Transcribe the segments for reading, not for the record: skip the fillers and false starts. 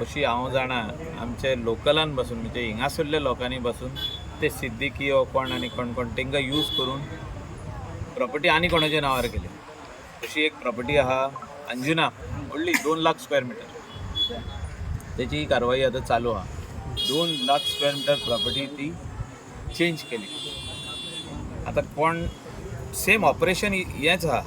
अशी हांव जाणा आमचे लोकलान बसून म्हणजे हिंगासरल्या लोकांनी बसून ते सिद्दीकी हो कोण आनी कोण कोण तांकां यूज करून प्रॉपर्टी आनी कोणाच्या नांवार केली. अशी एक प्रॉपर्टी आहा अंजुना, व्हडली 2 लाख स्क्वेअर मिटर. त्याची कारवाई आता चालू आहा. 2 लाख स्क्वेअर मिटर प्रॉपर्टी ती चेंज केली. आता कोण सेम ऑपरेशन हेच आहा.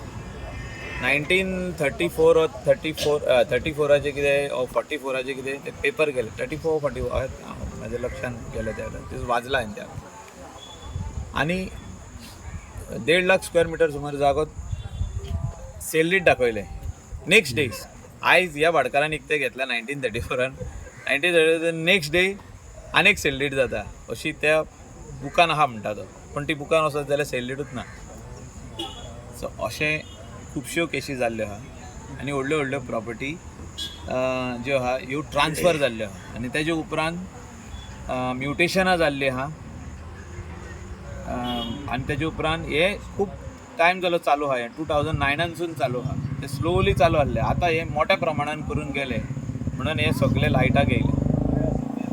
1934 or 34चे कितें ओ 44चे कितें ते पेपर केले. 34 44 माझ्या लक्षात गेले ते वाचला हांवें त्या. आनी 1.5 लाख स्क्वेअर मिटर सुमार जागो सेल दाखयले. नेक्स्ट डे आयज ह्या भाडकारान इकते घेतला 1934 नेक्स्ट डे आनीक सेल डीड जाता. अशी त्या बुकान आहा म्हणटा तो. पण ती बुकान वचत जाल्यार सेल डीडूच ना. सो अशें खुबश्यो केसी जाल्ल्यो आहा आनी व्हडल्यो व्हडल्यो प्रॉपर्टी ज्यो आहा ह्यो ट्रान्सफर जाल्ल्यो आहा आनी तेजे उपरांत म्युटेशनां जाल्लीं आहा. आनी तेजे उपरांत हे खूब टायम जालो चालू आहा. 2009 चालू आहा. ते स्लोली चालू आसले. आतां हे मोठ्या प्रमाणान करून गेले म्हणून हे सगळे लायटाक येयले.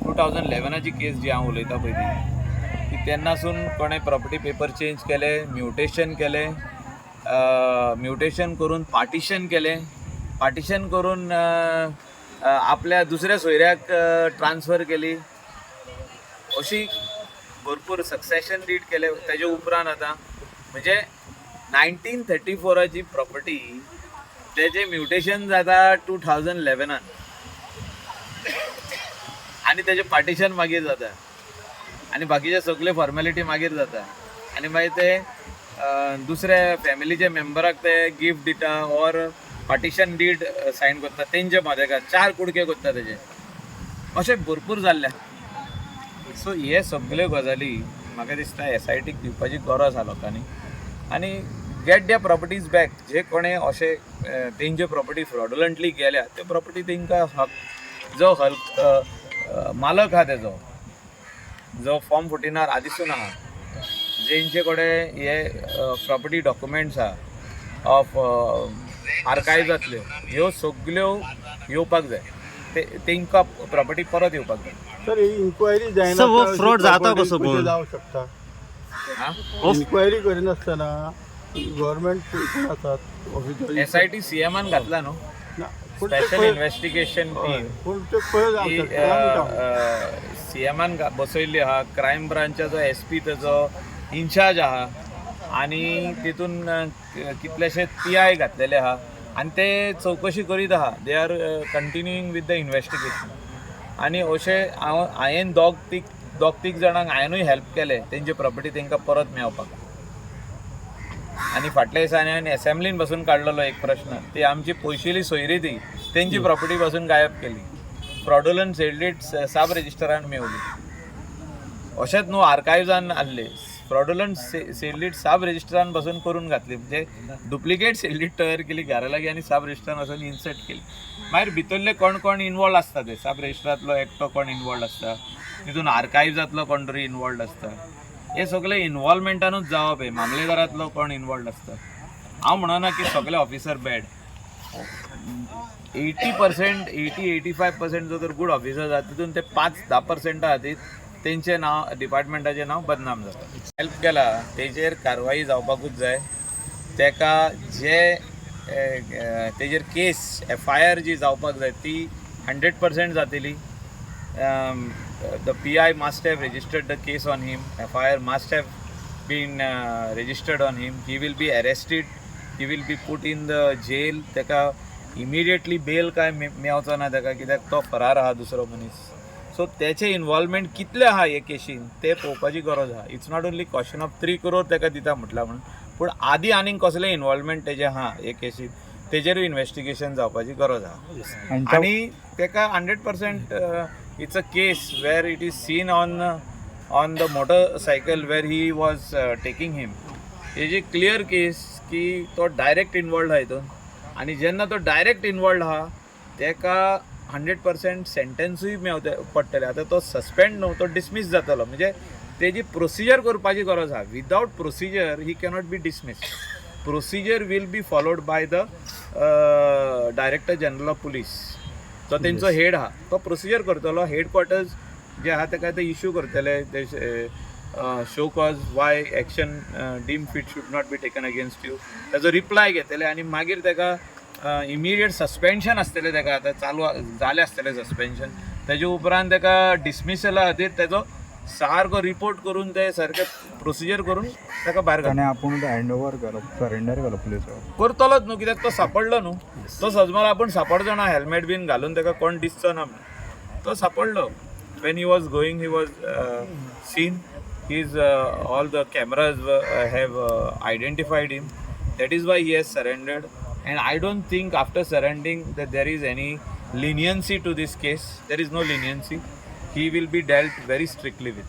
2011ची केस जी हांव उलयतां पळय ती तेन्नासून कोणें प्रॉपर्टी पेपर चेंज केले, म्युटेशन केले, म्युटेशन करून पार्टिशन केले, पार्टिशन करून आपल्या दुसऱ्या सोयऱ्याक ट्रान्सफर केली. अशी भरपूर सक्सेशन डीड केले. तेजे उपरांत आतां म्हणजे 1934ची प्रॉपर्टी तेजे म्युटेशन जाता 2011 आनी तेजे पार्टिशन मागीर जाता आनी बाकीचे सगळे फॉर्मेलिटी मागीर जाता आनी मागीर ते दुसऱ्या फॅमिलीच्या मेंबराक ते गिफ्ट दिता ऑर पार्टिशन डीड सायन करता तेंचे मदेकार 4 कुडके करता तेजे. अशें भरपूर जाल्लें. सो हे सगळ्यो गजाली म्हाका दिसता SITक दिवपाची गरज आहा लोकांनी आनी गेट द्या प्रॉपर्टीज बॅक. जे कोणें अशें तेंच्यो प्रॉपर्टी फ्रॉडुलंटली गेल्या त्यो प्रॉपर्टी तेंकां हक जो मालक आहा तेजो जो फॉर्म 14 आदीसून आहा जेंचे कडेन हे प्रॉपर्टी डॉक्युमेंट्स आहा ऑफ आर्कायव्जांतल्यो ह्यो सगळ्यो येवपाक जाय. तेंकां प्रॉपर्टी परत येवपाक जाय. सर इन्क्वायरी जायना फ्रॉड जाता कसो पण जावं शकता. इन्क्वायरी करिनासतना गव्हर्नमेंट आसात ऑफिसर SIT CMान घातला न्हू स्पेशल इन्व्हेस्टिगेशन टीम. पूण ते खंय जावं शकता. CMान बसयल्ली आहा. क्रायम ब्रांचाचो SP तेजो इन्चार्ज आहा आनी तितून कितलेशे PI घातलेले आहा आनी ते चवकशी करीत आहा. They are continuing with the investigation. आनी अशें हांवें दोग तीग जाणांक हांवेंनूय हेल्प केले तेंची प्रॉपर्टी तेंकां परत मेळपाक. आनी फाटल्या दिसांनी हांवें एसेंब्लीन बसून काडलेलो एक प्रश्न. ती आमची पयशिल्ली सोयरी ती तेंची प्रॉपर्टी बसून गायब केली. फ्रॉडुलंट सेल डीड सब रेजिस्टरान मेवली. अशेंच न्हू आर्कायव्जान आसले फ्रॉडुलंट सेल डीड सब रेजिस्टरान बसून करून घातली. म्हणजे डुप्लिकेट सेल डीड तयार केली घरा लागीं आनी सब रेजिस्टरान वचून इन्सर्ट केली. मागीर भितरले कोण कोण इनवॉल्व आसता ते सब रेजिस्टरांतलो एकटो कोण इनवॉल्व आसता, तितून आर्कायव्जांतलो कोण तरी इनवॉल्व आसता. हे सगळे इनवॉल्वमेंटानूच जावप. हे मामलेदारांतलो कोण इनवॉल्व आसता. हांव म्हणना की सगळे ऑफिसर बॅड. 80% जो तर गूड ऑफिसर्स आहात तितून ते 5-10% आहात तेंचे नांव डिपार्टमेंटाचें नांव बदनाम जाता. हेल्प केला तेजेर कारवाई जावपाकूच जाय. तेका जे तेजेर केस FIR जी जावपाक जाय ती 100% जातली. The PI must have registered the case on him. FIR must have been registered on him. He will be arrested. He will be put in the jail. तेका इमिडिएटली बेल काय मेवचो ना तेका कित्याक तो फरार आहा दुसरो मनीस. सो तेचे इनवॉल्वमेंट कितले आहा हे केशीन ते पळोवपाची गरज आहा. It's not only question of 3 crore तेका दिता म्हटला म्हणून, पूण आदी आनीक कसले इनवॉल्वमेंट तेजे आहा हे केशीन तेजेरूय इन्व्हेस्टिगेशन जावपाची गरज आहा. आनी तेका 100% it's a case where it is seen on the motorcycle where he was taking him. हेजी क्लियर केस की तो डायरेक्ट इनवॉल्ड आहा हितून. आनी जेन्ना तो डायरेक्ट इनवॉल्ड आहा तेका 100% सेंटेन्सूय मेवते पडटले. आतां तो सस्पेंड न्हू तो डिसमीस जातलो. म्हणजे तेजी प्रोसिजर करपाची गरज आहा. Without procedure he cannot be dismissed. Procedure will be followed by the director general of police तो तेंचो हेड आहा तो प्रोसिजर करतलो. हेडक्वॉर्टर्स जे आहा तेका ते इश्यू करतले ते show cause why action deem fit should not be taken against you. ताजो रिप्लाय घेतले आनी मागीर तेका इमिडिएट सस्पेन्शन आसतलें तेका आतां चालू जालें आसतलें सस्पेन्शन. तेजे उपरांत तेका डिसमिसला खातीर तेजो सारको रिपोर्ट करून ते सारके प्रोसिजर करून ताका भायर ताणें आपूण हँडओवर केलो सरेंडर केलो पुलिसाक. करतलोच न्हू कित्याक तो सांपडलो न्हू. तो सजमल आपूण सांपडचो ना हेल्मेट बीन घालून ताका कोण दिसचो ना म्हणून. तो सांपडलो. When he was going he was seen. His all the cameras have identified him. That is why he has surrendered. And I don't think after surrendering that there is any leniency to this case. There is no leniency. He will be dealt very strictly with.